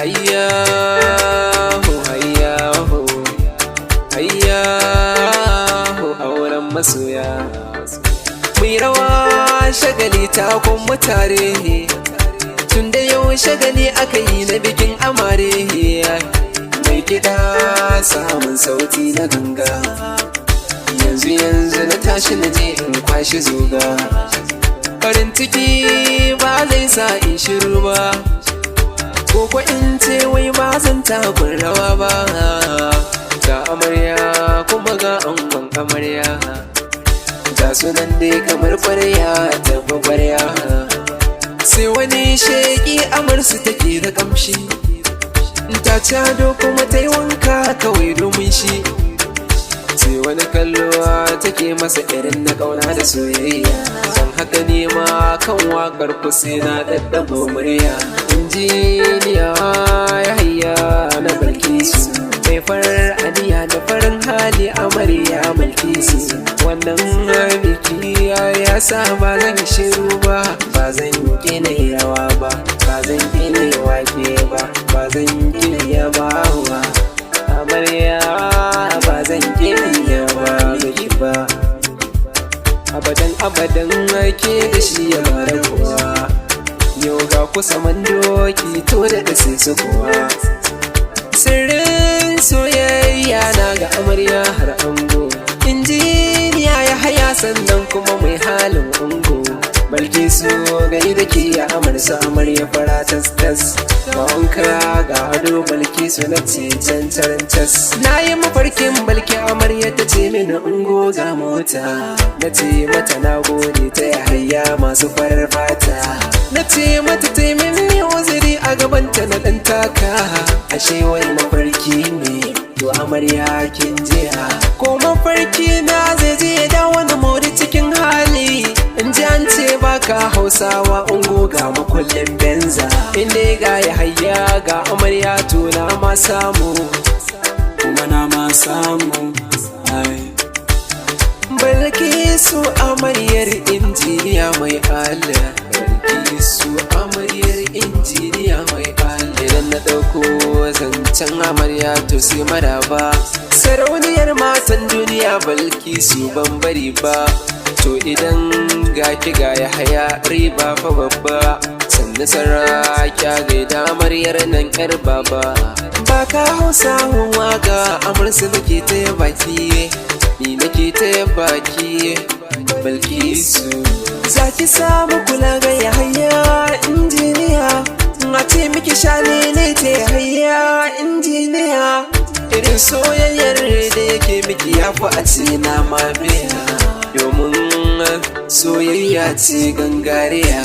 hayya ho hayya ho hayya ho auren masoya mai rawa shagali takon mutare tun da yau shagali aka yi na bikin amare mai kiɗa samun sauti na ganga yanzu na tashi na je in kwashi zuga farin ciki ba zai sa in shiru ba ko in ce wai ba zan takun rawa ba ga amarya kuma ga angon amarya ga sunan dai kamar kwarya tafi kwarya sai wani sheki amarsu take da kamshi ta ci ado kuma ta yi wanka kawai domin shi sai wani kallowa take masa irin na kauna da soyayya don haka nema kan wakar ku sai na daddabo murya injiniya ya hayya na Bilkisu mai farar aniya da farin hali amarya Bilkisu wannan biki ya sa ba zan shiru ba zan gina rawa ba zan gina wake ba zan gina yabawa amarya ba zan gina ba miki ba abadan ake da shi ya rabuwa yau ga kusa doki to da sai su kuwa sirrin soyayya na ga amarya har ango injiniya ya haya sannan kuma mai halin ungo Bilkisu gai da ke ya amarsa amarya fara tas ga wanka ga ado Bilkisu na ce cancarantas na yi mafarkin balki amarya ta ce mini ungo ga mota na ce mata na gode ta ya hayya masu farar fata na ce mata ta yi mini uzuri a gabanta na ɗan taka ashe wai mafarki ne to amarya kin jiya ko mafarki na zai je da wani mori cikin hali in ji an ce baka hausawa ungo ga makullin benza inda ga ya hayya ga amarya to na ma samu kuma na ma samu Bilkisu amaryar injiniya mai Allah Bilkisu amaryar injiniya mai Allah idan na ɗauko zancen amarya to sai maraba sarauniyar matan duniya Bilkisu ban bari ba to idan ga ki ga ya haya riba fa babba sannan sarraƙya gaida amaryar nan yar baba ba ka hausawan waka amarsu nake ta baki ni nake ta baki Bilkisu za ki samu kula ga ya haya injiniya a ce miki shane ne ta ya haya injiniya irin soyayyar da yake miki ya fi a ce na mabiya domin soyayya ce gangariya